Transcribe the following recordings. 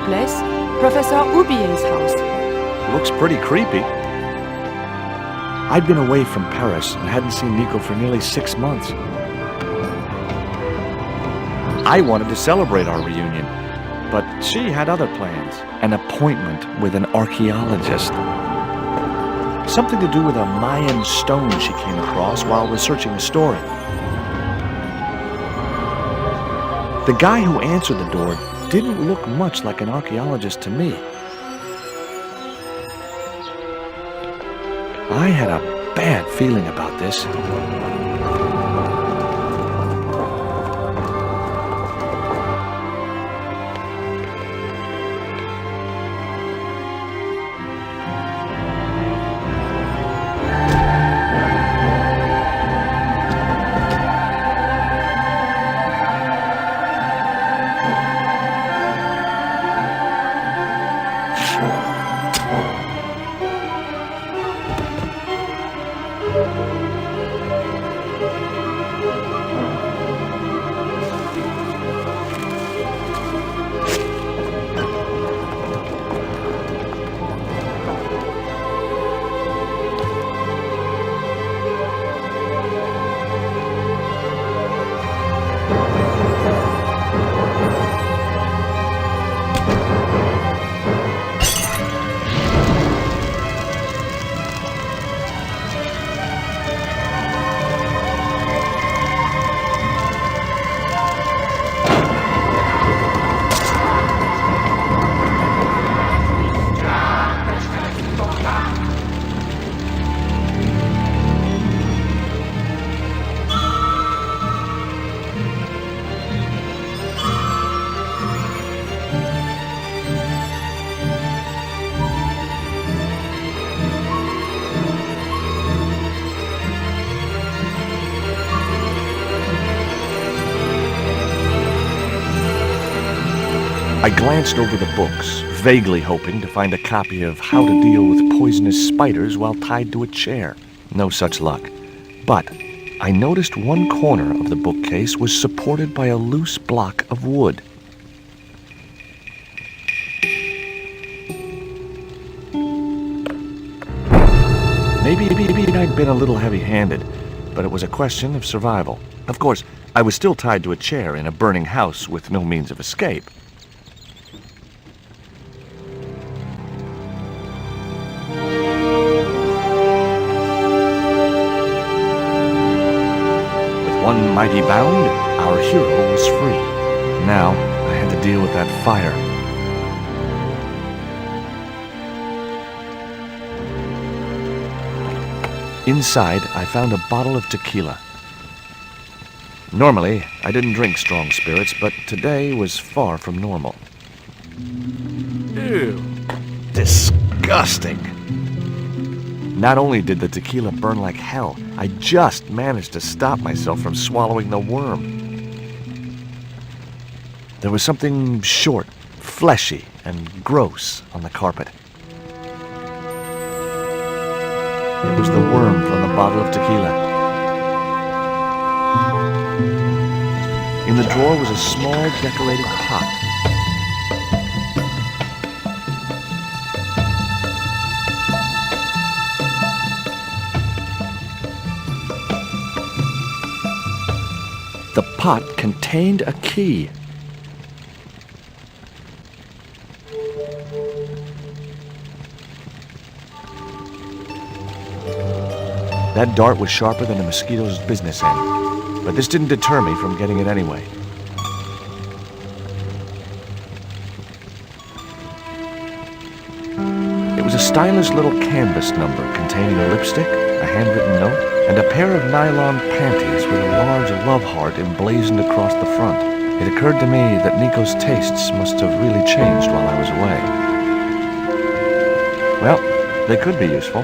place? Professor Oubier's house. Looks pretty creepy. I'd been away from Paris and hadn't seen Nico for nearly 6 months. I wanted to celebrate our reunion, but she had other plans. An appointment with an archaeologist. Something to do with a Mayan stone she came across while researching a story. The guy who answered the door didn't look much like an archaeologist to me. I had a bad feeling about this. I glanced over the books, vaguely hoping to find a copy of How to Deal with Poisonous Spiders While Tied to a Chair. No such luck. But I noticed one corner of the bookcase was supported by a loose block of wood. Maybe I'd been a little heavy-handed, but it was a question of survival. Of course, I was still tied to a chair in a burning house with no means of escape. One mighty bound, our hero was free. Now, I had to deal with that fire. Inside, I found a bottle of tequila. Normally, I didn't drink strong spirits, but today was far from normal. Ew. Disgusting. Not only did the tequila burn like hell, I just managed to stop myself from swallowing the worm. There was something short, fleshy, and gross on the carpet. It was the worm from the bottle of tequila. In the drawer was a small decorated pot. The pot contained a key. That dart was sharper than a mosquito's business end, but this didn't deter me from getting it anyway. It was a stylish little canvas number containing a lipstick, a handwritten note, and a pair of nylon panties with a large love heart emblazoned across the front. It occurred to me that Nico's tastes must have really changed while I was away. Well, they could be useful.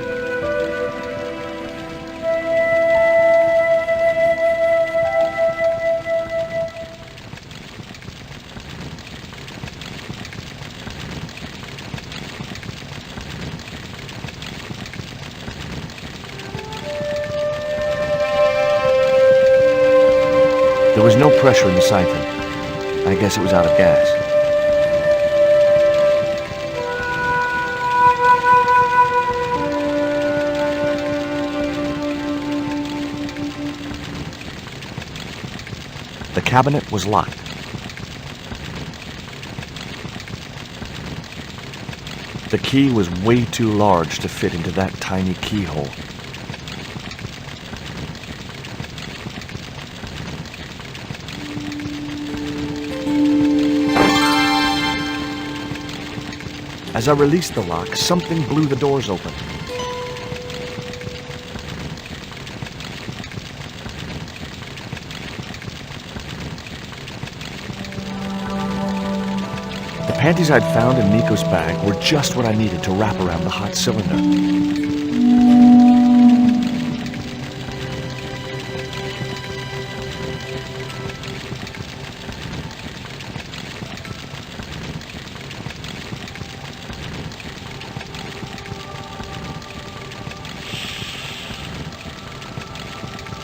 There was no pressure in the siphon. I guess it was out of gas. cabinet was locked. The key was way too large to fit into that tiny keyhole. As I released the lock, something blew the doors open. The panties I'd found in Nico's bag were just what I needed to wrap around the hot cylinder.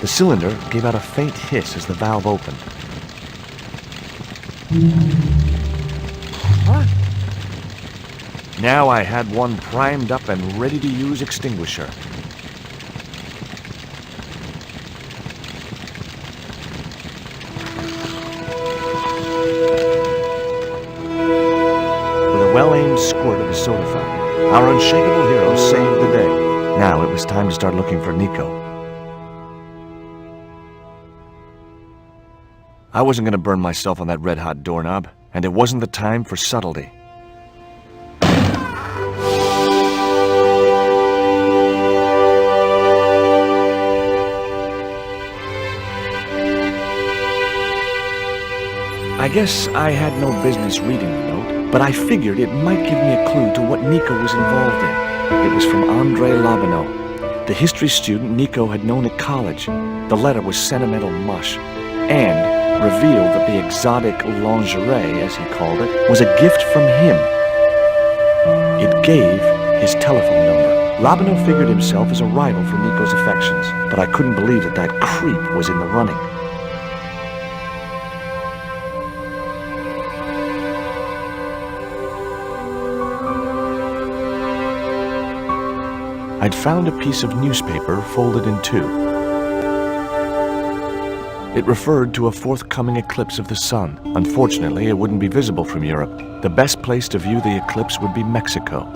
The cylinder gave out a faint hiss as the valve opened. What? Now I had one primed up and ready to use extinguisher. With a well-aimed squirt of the soda fountain, our unshakable hero saved the day. Now it was time to start looking for Nico. I wasn't going to burn myself on that red-hot doorknob, and it wasn't the time for subtlety. I guess I had no business reading the note, but I figured it might give me a clue to what Nico was involved in. It was from Andre Lobineau, the history student Nico had known at college. The letter was sentimental mush, and revealed that the exotic lingerie, as he called it, was a gift from him. It gave his telephone number. Lobineau figured himself as a rival for Nico's affections, but I couldn't believe that that creep was in the running. I'd found a piece of newspaper folded in two. It referred to a forthcoming eclipse of the sun. Unfortunately, it wouldn't be visible from Europe. The best place to view the eclipse would be Mexico.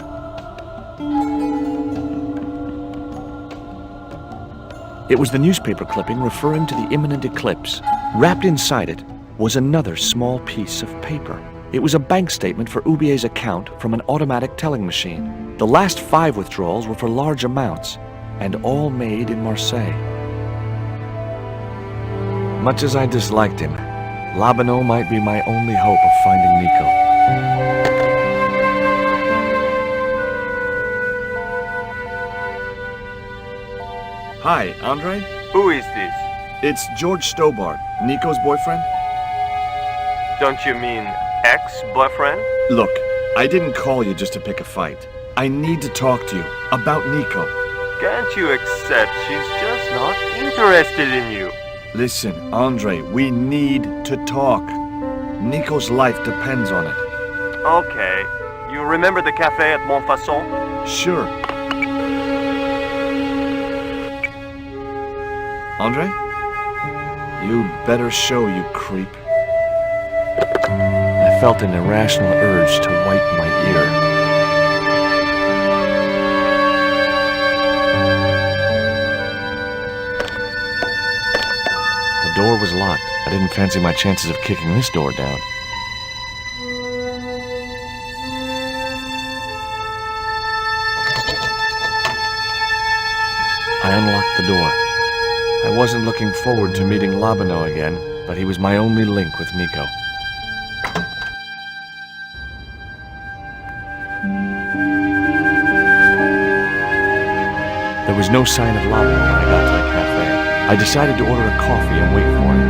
It was the newspaper clipping referring to the imminent eclipse. Wrapped inside it was another small piece of paper. It was a bank statement for Ubier's account from an automatic telling machine. The last 5 withdrawals were for large amounts, and all made in Marseille. Much as I disliked him, Lobineau might be my only hope of finding Nico. Hi, Andre? Who is this? It's George Stobbart, Nico's boyfriend. Don't you mean ex-boyfriend? Look, I didn't call you just to pick a fight. I need to talk to you about Nico. Can't you accept she's just not interested in you? Listen, Andre, we need to talk. Nico's life depends on it. Okay. You remember the cafe at Montfaucon? Sure. Andre? You better show, you creep. I felt an irrational urge to wipe my ear. The door was locked. I didn't fancy my chances of kicking this door down. I unlocked the door. I wasn't looking forward to meeting Lobineau again, but he was my only link with Nico. There was no sign of Lobineau when I got to the cafe. I decided to order a coffee and wait for him.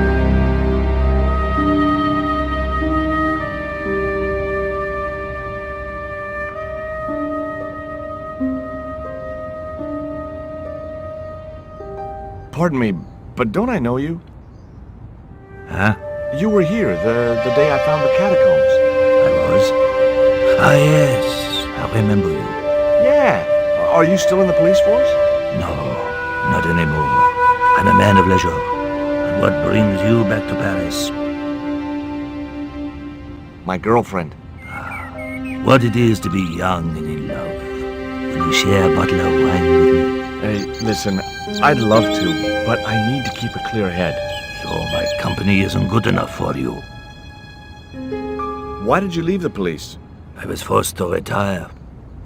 Pardon me, but don't I know you? Huh? You were here the day I found the catacombs. I was? Ah, yes. I remember you. Yeah. Are you still in the police force? No, not anymore. I'm a man of leisure. And what brings you back to Paris? My girlfriend. What it is to be young and in love. Will you share a bottle of wine with me? Hey, listen, I'd love to, but I need to keep a clear head. So my company isn't good enough for you. Why did you leave the police? I was forced to retire.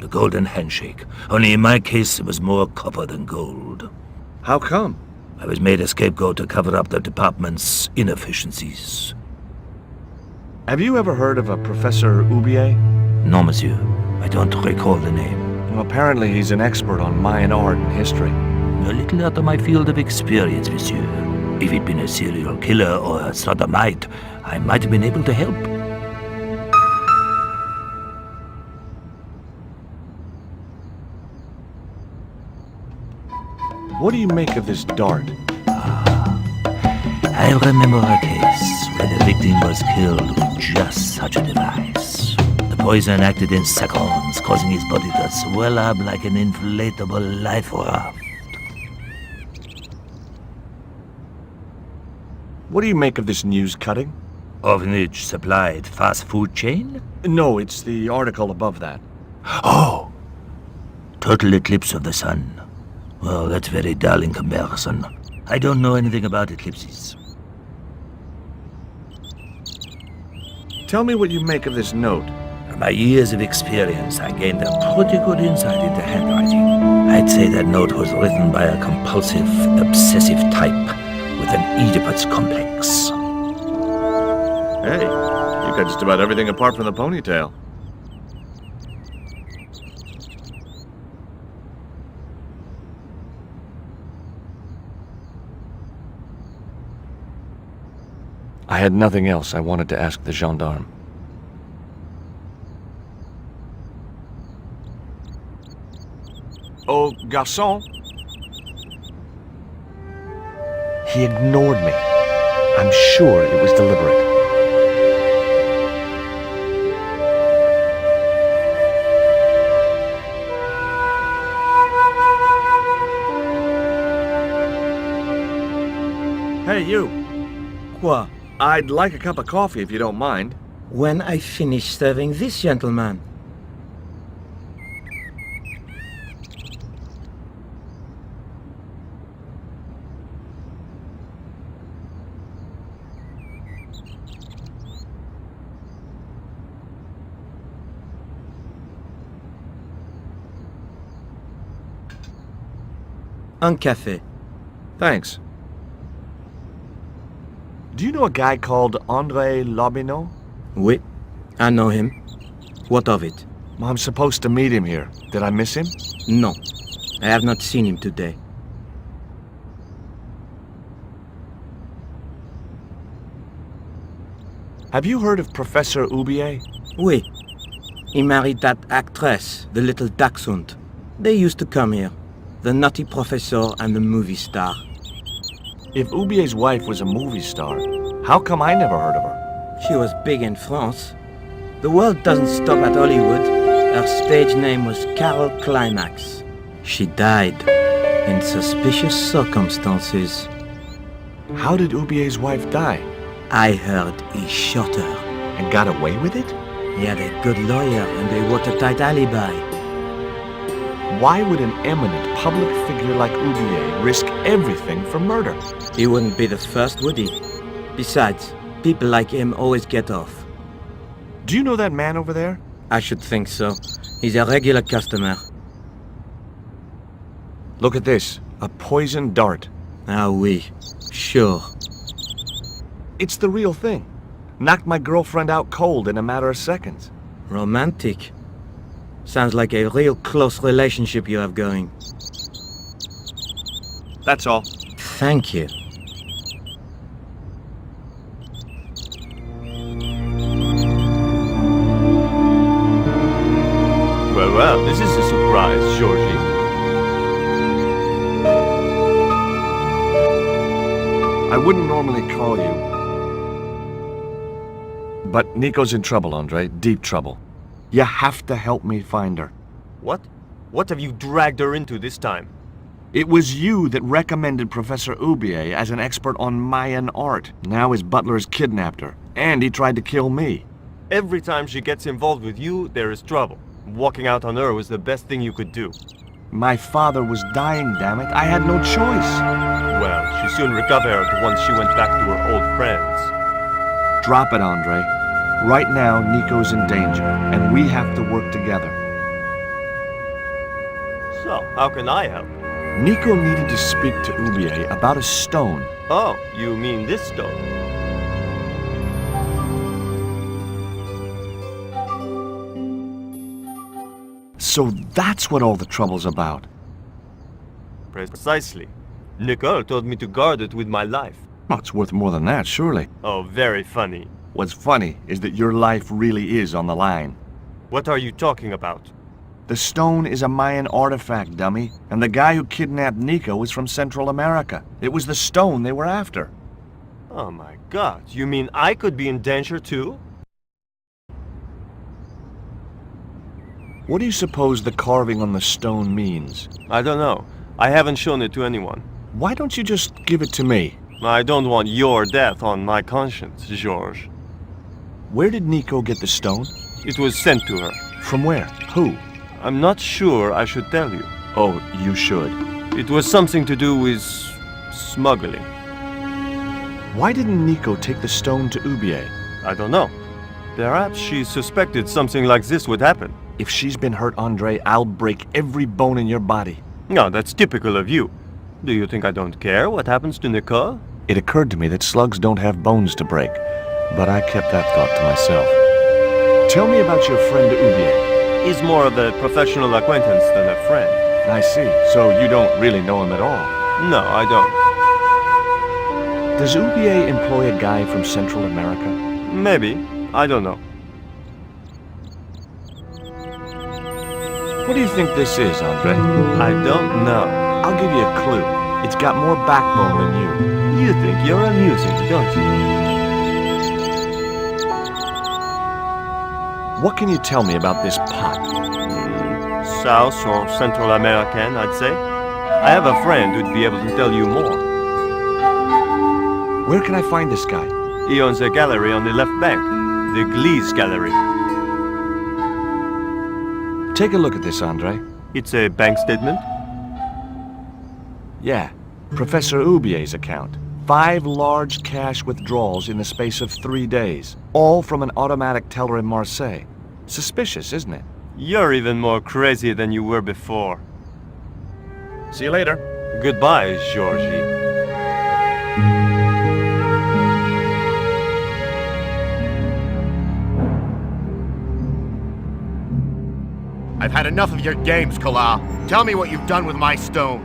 The golden handshake. Only in my case, it was more copper than gold. How come? I was made a scapegoat to cover up the department's inefficiencies. Have you ever heard of a Professor Oubier? No, monsieur. I don't recall the name. Well, apparently he's an expert on Mayan art and history. A little out of my field of experience, monsieur. If he'd been a serial killer or a sodomite, I might have been able to help. What do you make of this dart? I remember a case where the victim was killed with just such a device. The poison acted in seconds, causing his body to swell up like an inflatable life raft. What do you make of this news cutting? Orphanage supplied fast food chain? No, it's the article above that. Oh! Total eclipse of the sun. Well, that's very dull in comparison. I don't know anything about eclipses. Tell me what you make of this note. From my years of experience, I gained a pretty good insight into handwriting. I'd say that note was written by a compulsive, obsessive type with an Oedipus complex. Hey, you've got just about everything apart from the ponytail. I had nothing else I wanted to ask the gendarme. Oh, garçon. He ignored me. I'm sure it was deliberate. Hey, you. Quoi? I'd like a cup of coffee if you don't mind. When I finish serving this gentleman. Un café. Thanks. Do you know a guy called André Lobineau? Oui, I know him. What of it? I'm supposed to meet him here. Did I miss him? No, I have not seen him today. Have you heard of Professor Oubier? Oui, he married that actress, the little dachshund. They used to come here, the nutty professor and the movie star. If Oubier's wife was a movie star, how come I never heard of her? She was big in France. The world doesn't stop at Hollywood. Her stage name was Carol Climax. She died in suspicious circumstances. How did Oubier's wife die? I heard he shot her. And got away with it? He had a good lawyer and a watertight alibi. Why would an eminent public figure like Oubier risk everything for murder? He wouldn't be the first, would he? Besides, people like him always get off. Do you know that man over there? I should think so. He's a regular customer. Look at this. A poison dart. Ah oui, sure. It's the real thing. Knocked my girlfriend out cold in a matter of seconds. Romantic. Sounds like a real close relationship you have going. That's all. Thank you. Well, this is a surprise, Georgie. I wouldn't normally call you. But Nico's in trouble, Andre. Deep trouble. You have to help me find her. What? What have you dragged her into this time? It was you that recommended Professor Oubier as an expert on Mayan art. Now his butler's kidnapped her, and he tried to kill me. Every time she gets involved with you, there is trouble. Walking out on her was the best thing you could do. My father was dying, damn it. I had no choice. Well, she soon recovered once she went back to her old friends. Drop it, Andre. Right now, Nico's in danger, and we have to work together. So, how can I help? Nico needed to speak to Ubier about a stone. Oh, you mean this stone? So that's what all the trouble's about. Precisely. Nicole told me to guard it with my life. Well, it's worth more than that, surely. Oh, very funny. What's funny is that your life really is on the line. What are you talking about? The stone is a Mayan artifact, dummy, and the guy who kidnapped Nico was from Central America. It was the stone they were after. Oh my god, you mean I could be in danger too? What do you suppose the carving on the stone means? I don't know. I haven't shown it to anyone. Why don't you just give it to me? I don't want your death on my conscience, George. Where did Nico get the stone? It was sent to her. From where? Who? I'm not sure I should tell you. Oh, you should. It was something to do with smuggling. Why didn't Nico take the stone to Ubier? I don't know. Perhaps she suspected something like this would happen. If she's been hurt, Andre, I'll break every bone in your body. No, that's typical of you. Do you think I don't care what happens to Nicole? It occurred to me that slugs don't have bones to break, but I kept that thought to myself. Tell me about your friend Ubier. He's more of a professional acquaintance than a friend. I see. So you don't really know him at all? No, I don't. Does Ubier employ a guy from Central America? Maybe. I don't know. What do you think this is, Andre? I don't know. I'll give you a clue. It's got more backbone than you. You think you're amusing, don't you? What can you tell me about this pot? South or Central American, I'd say. I have a friend who'd be able to tell you more. Where can I find this guy? He owns a gallery on the left bank. The Gliese Gallery. Take a look at this, Andre. It's a bank statement? Yeah, Professor Ubier's account. 5 large cash withdrawals in the space of 3 days, all from an automatic teller in Marseille. Suspicious, isn't it? You're even more crazy than you were before. See you later. Goodbye, Georgie. I've had enough of your games, Collard. Tell me what you've done with my stone.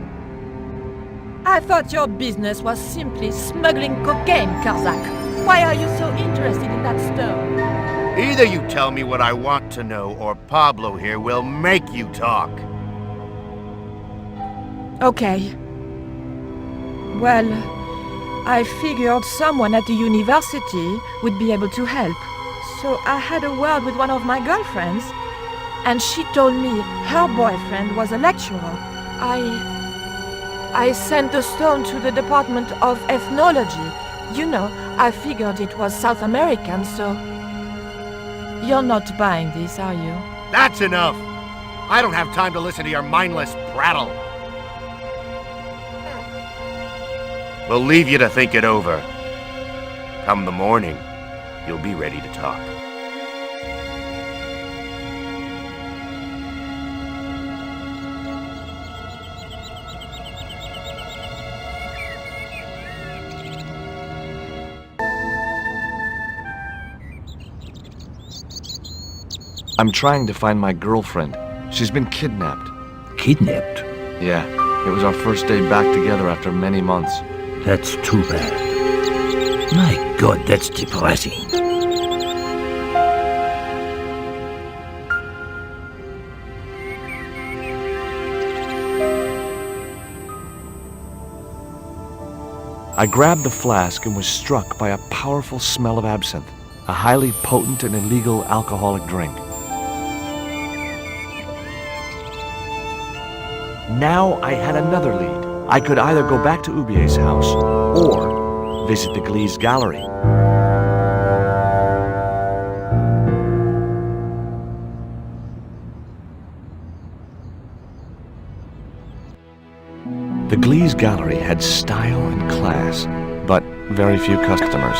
I thought your business was simply smuggling cocaine, Karzak. Why are you so interested in that stone? Either you tell me what I want to know, or Pablo here will make you talk. Okay. Well, I figured someone at the university would be able to help. So I had a word with one of my girlfriends, and she told me her boyfriend was a lecturer. I sent the stone to the Department of Ethnology. You know, I figured it was South American, so... You're not buying this, are you? That's enough! I don't have time to listen to your mindless prattle. We'll leave you to think it over. Come the morning, you'll be ready to talk. I'm trying to find my girlfriend. She's been kidnapped. Kidnapped? Yeah, it was our first day back together after many months. That's too bad. My God, that's depressing. I grabbed the flask and was struck by a powerful smell of absinthe, a highly potent and illegal alcoholic drink. Now I had another lead. I could either go back to Ubier's house or visit the Gliese Gallery. The Glee's gallery had style and class, but very few customers.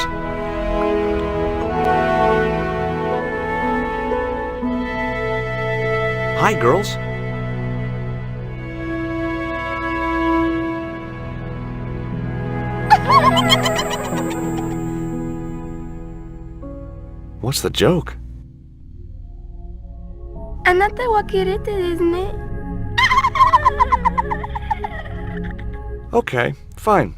Hi, girls. What's the joke? あなたはキレてですね。Okay, fine.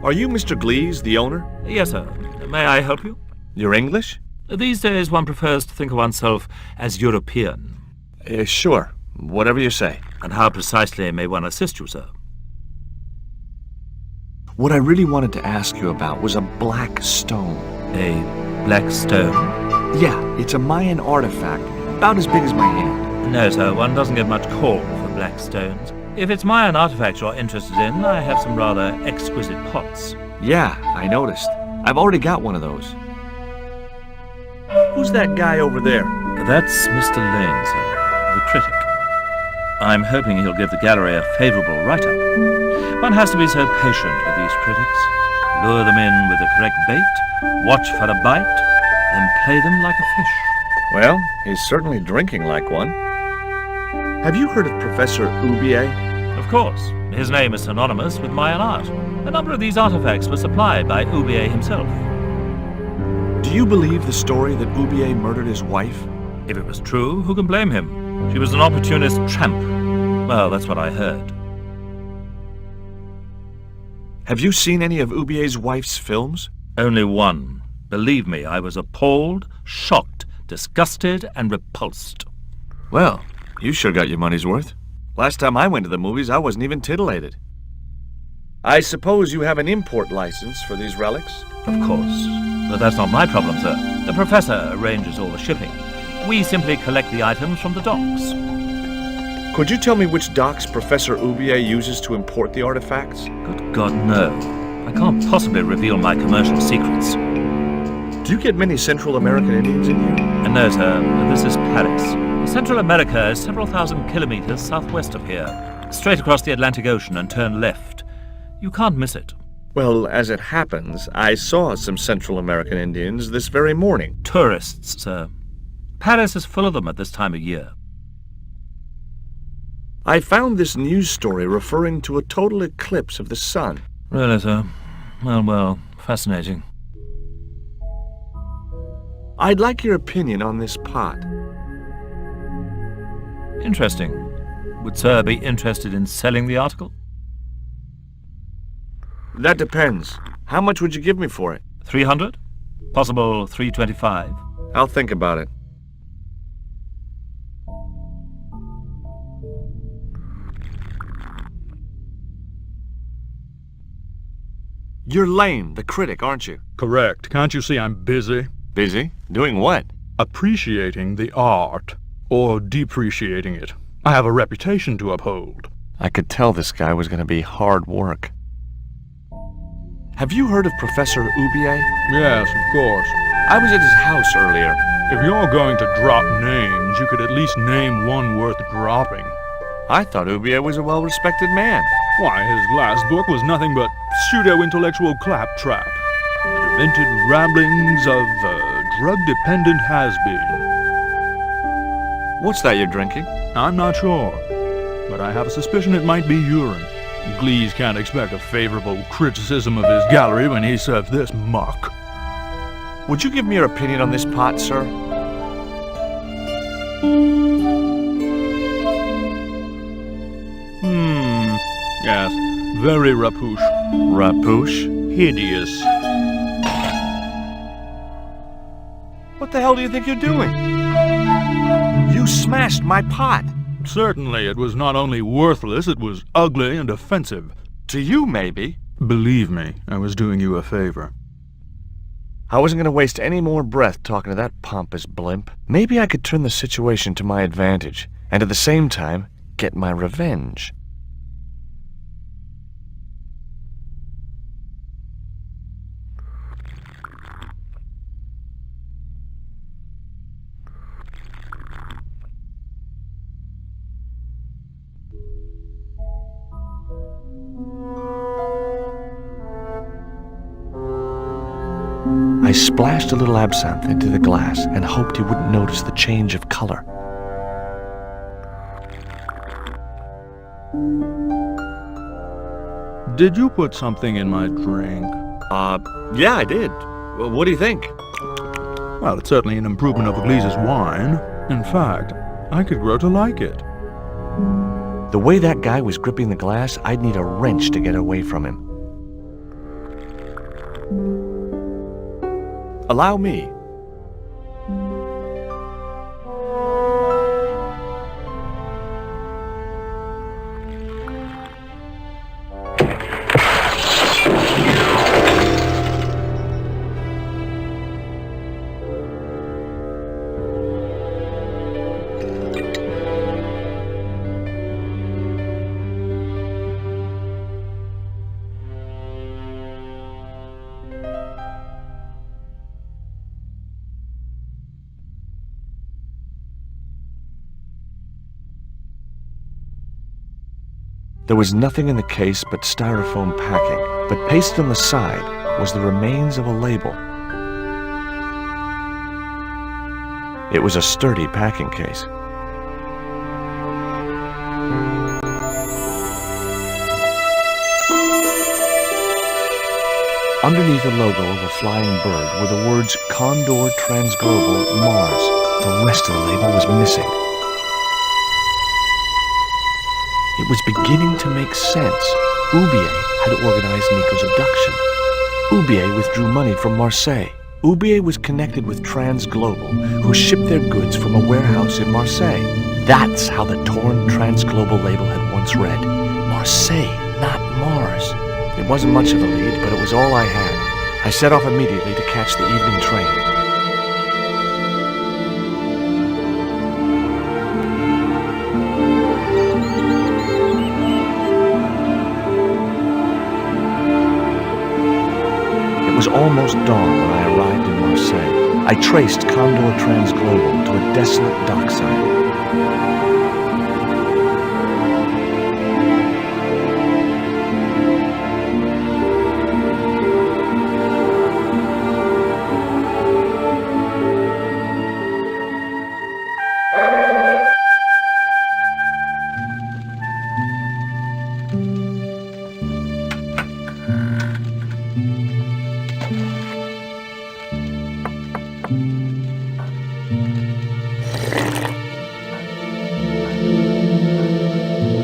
Are you Mr. Glees, the owner? Yes, sir. May I help you? You're English? These days one prefers to think of oneself as European. Sure. Whatever you say. And how precisely may one assist you, sir? What I really wanted to ask you about was a black stone. A black stone? Yeah, it's a Mayan artifact, about as big as my hand. No, sir. One doesn't get much call for black stones. If it's Mayan artifacts you're interested in, I have some rather exquisite pots. Yeah, I noticed. I've already got one of those. Who's that guy over there? That's Mr. Lane, sir, the critic. I'm hoping he'll give the gallery a favourable write-up. One has to be so patient with these critics. Lure them in with the correct bait, watch for a bite, then play them like a fish. Well, he's certainly drinking like one. Have you heard of Professor Oubier? Of course. His name is synonymous with Mayan art. A number of these artifacts were supplied by Oubier himself. Do you believe the story that Oubier murdered his wife? If it was true, who can blame him? She was an opportunist tramp. Well, that's what I heard. Have you seen any of Oubier's wife's films? Only one. Believe me, I was appalled, shocked, disgusted, and repulsed. Well, you sure got your money's worth. Last time I went to the movies, I wasn't even titillated. I suppose you have an import license for these relics? Of course. But that's not my problem, sir. The professor arranges all the shipping. We simply collect the items from the docks. Could you tell me which docks Professor Oubier uses to import the artifacts? Good God, no. I can't possibly reveal my commercial secrets. Do you get many Central American Indians in here? And no, sir. This is Paris. Central America is several thousand kilometers southwest of here. Straight across the Atlantic Ocean and turn left. You can't miss it. Well, as it happens, I saw some Central American Indians this very morning. Tourists, sir. Paris is full of them at this time of year. I found this news story referring to a total eclipse of the sun. Really, sir? Well, fascinating. I'd like your opinion on this pot. Interesting. Would sir be interested in selling the article? That depends. How much would you give me for it? 300? Possible 325? I'll think about it. You're Lane, the critic, aren't you? Correct. Can't you see I'm busy? Busy? Doing what? Appreciating the art. Or depreciating it. I have a reputation to uphold. I could tell this guy was going to be hard work. Have you heard of Professor Oubier? Yes, of course. I was at his house earlier. If you're going to drop names, you could at least name one worth dropping. I thought Oubier was a well-respected man. Why, his last book was nothing but pseudo-intellectual claptrap. The demented ramblings of a drug-dependent has-been. What's that you're drinking? I'm not sure, but I have a suspicion it might be urine. Glees can't expect a favorable criticism of his gallery when he serves this muck. Would you give me your opinion on this pot, sir? Yes, very rapouche. Rapouche? Hideous. What the hell do you think you're doing? You smashed my pot. Certainly, it was not only worthless, it was ugly and offensive. To you, maybe. Believe me, I was doing you a favor. I wasn't going to waste any more breath talking to that pompous blimp. Maybe I could turn the situation to my advantage, and at the same time, get my revenge. I splashed a little absinthe into the glass and hoped he wouldn't notice the change of color. Did you put something in my drink? Yeah, I did. Well, what do you think? Well, it's certainly an improvement over Gleese's wine. In fact, I could grow to like it. The way that guy was gripping the glass, I'd need a wrench to get away from him. Allow me. There was nothing in the case but styrofoam packing, but pasted on the side was the remains of a label. It was a sturdy packing case. Underneath the logo of a flying bird were the words Condor Transglobal Mars. The rest of the label was missing. It was beginning to make sense. Oubier had organized Nico's abduction. Oubier withdrew money from Marseille. Oubier was connected with Transglobal, who shipped their goods from a warehouse in Marseille. That's how the torn Transglobal label had once read. Marseille, not Mars. It wasn't much of a lead, but it was all I had. I set off immediately to catch the evening train. It was almost dawn when I arrived in Marseille. I traced Condor Transglobal to a desolate dockside.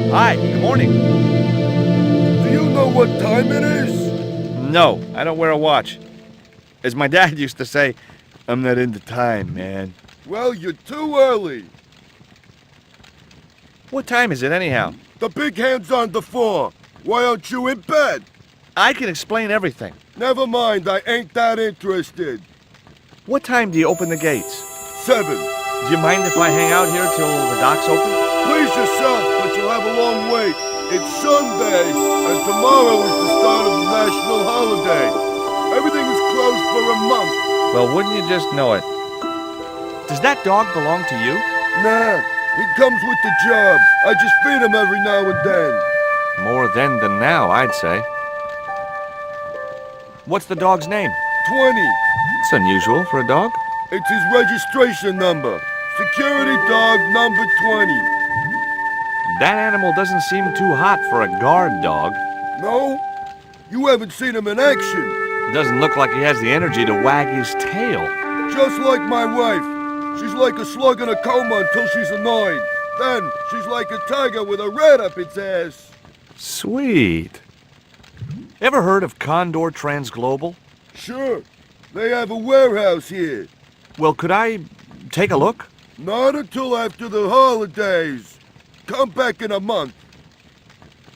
Hi, good morning. Do you know what time it is? No, I don't wear a watch. As my dad used to say, I'm not into time, man. Well, you're too early. What time is it anyhow? The big hand's on the floor. Why aren't you in bed? I can explain everything. Never mind, I ain't that interested. What time do you open the gates? 7. Do you mind if I hang out here till the docks open? Please yourself, but you'll have a long wait. It's Sunday, and tomorrow is the start of the national holiday. Everything is closed for a month. Well, wouldn't you just know it? Does that dog belong to you? Nah, he comes with the job. I just feed him every now and then. More then than now, I'd say. What's the dog's name? 20. It's unusual for a dog. It's his registration number. Security dog number 20. That animal doesn't seem too hot for a guard dog. No? You haven't seen him in action. Doesn't look like he has the energy to wag his tail. Just like my wife. She's like a slug in a coma until she's annoyed. Then she's like a tiger with a rat up its ass. Sweet. Ever heard of Condor Transglobal? Sure. They have a warehouse here. Well, could I take a look? Not until after the holidays. Come back in a month.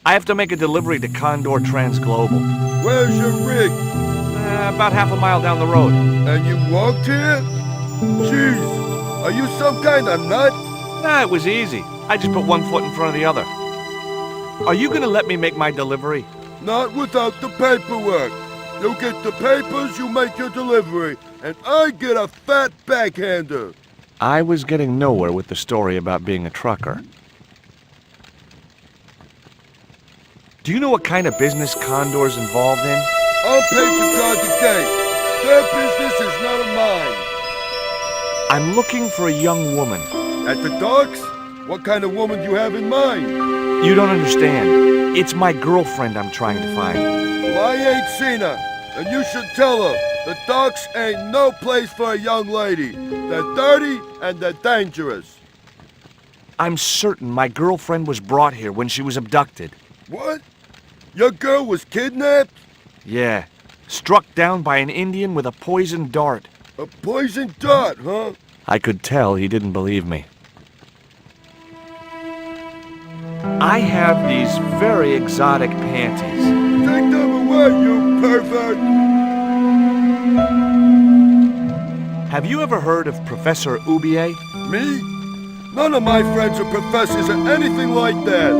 I have to make a delivery to Condor Transglobal. Where's your rig? About half a mile down the road. And you walked here? Jeez, are you some kind of nut? Nah, it was easy. I just put one foot in front of the other. Are you gonna let me make my delivery? Not without the paperwork. You get the papers, you make your delivery, and I get a fat backhander. I was getting nowhere with the story about being a trucker. Do you know what kind of business Condor's involved in? I'll pay to guard the gate. Their business is none of mine. I'm looking for a young woman. At the docks? What kind of woman do you have in mind? You don't understand. It's my girlfriend I'm trying to find. Well, I ain't seen her, and you should tell her the docks ain't no place for a young lady. They're dirty and they're dangerous. I'm certain my girlfriend was brought here when she was abducted. What? Your girl was kidnapped? Yeah. Struck down by an Indian with a poisoned dart. A poison dart, huh? I could tell he didn't believe me. I have these very exotic panties. Take them away, you pervert! Have you ever heard of Professor Oubier? Me? None of my friends are professors or anything like that.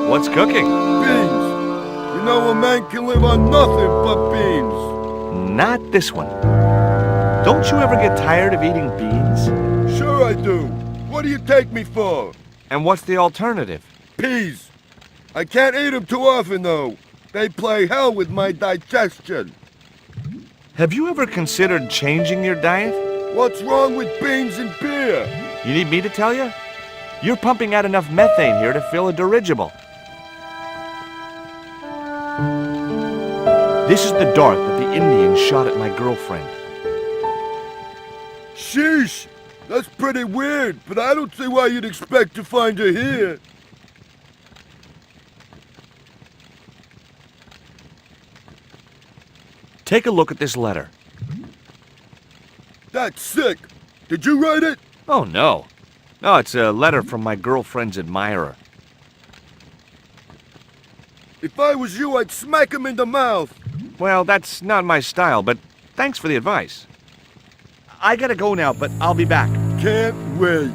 What's cooking? Beans. You know a man can live on nothing but beans. Not this one. Don't you ever get tired of eating beans? Sure I do. What do you take me for? And what's the alternative? Peas. I can't eat them too often, though. They play hell with my digestion. Have you ever considered changing your diet? What's wrong with beans and beer? You need me to tell you? You're pumping out enough methane here to fill a dirigible. This is the dart that the Indian shot at my girlfriend. Sheesh! That's pretty weird, but I don't see why you'd expect to find her here. Take a look at this letter. That's sick. Did you write it? Oh, no. No, it's a letter from my girlfriend's admirer. If I was you, I'd smack him in the mouth. Well, that's not my style, but thanks for the advice. I gotta go now, but I'll be back. Can't wait.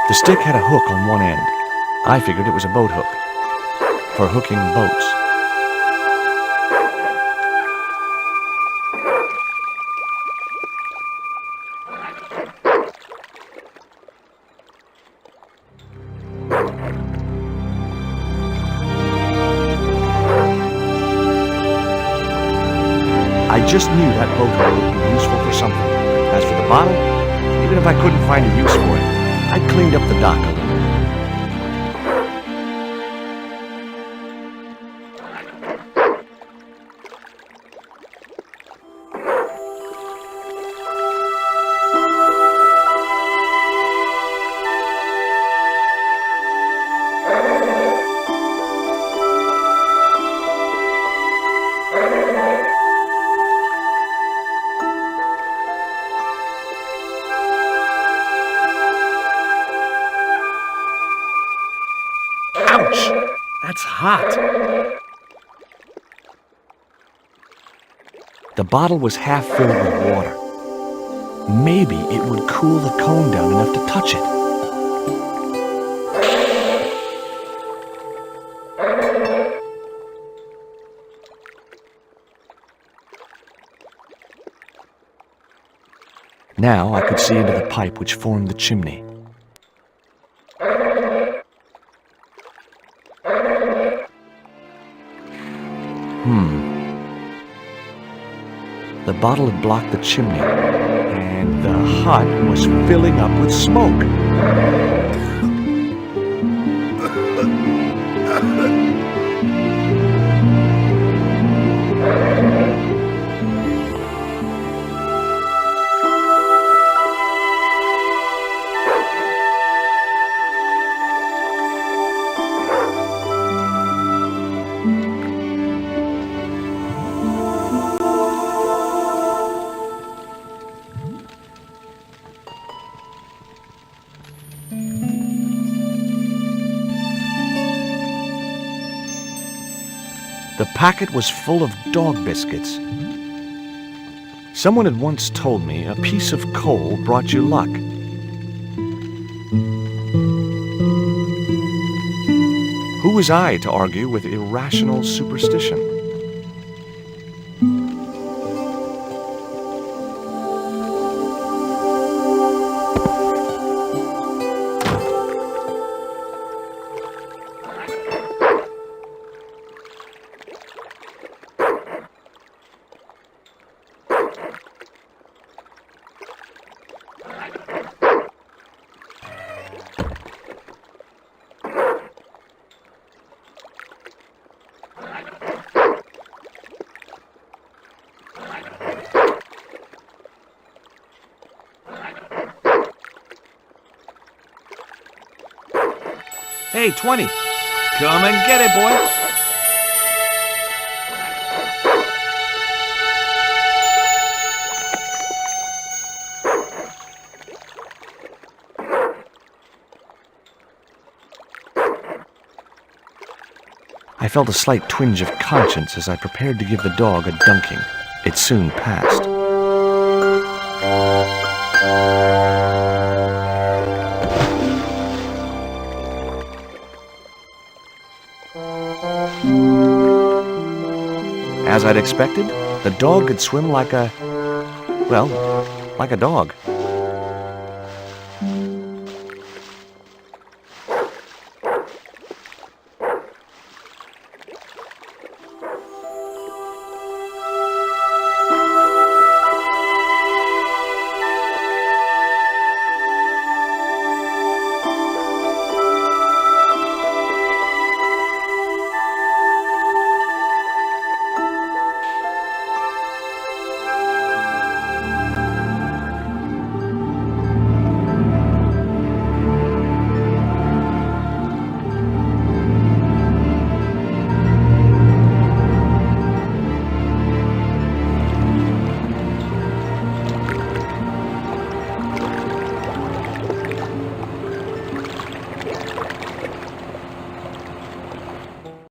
The stick had a hook on one end. I figured it was a boat hook for hooking boats. I just knew that boat hook would be useful for something. As for the bottle, even if I couldn't find a use for it, I cleaned up the dock a little. Ouch! That's hot. The bottle was half filled with water. Maybe it would cool the cone down enough to touch it. Now I could see into the pipe which formed the chimney. The bottle had blocked the chimney, and the hut was filling up with smoke. The packet was full of dog biscuits. Someone had once told me a piece of coal brought you luck. Who was I to argue with irrational superstition? Hey, 20. Come and get it, boy. I felt a slight twinge of conscience as I prepared to give the dog a dunking. It soon passed. As I'd expected, the dog could swim like a dog.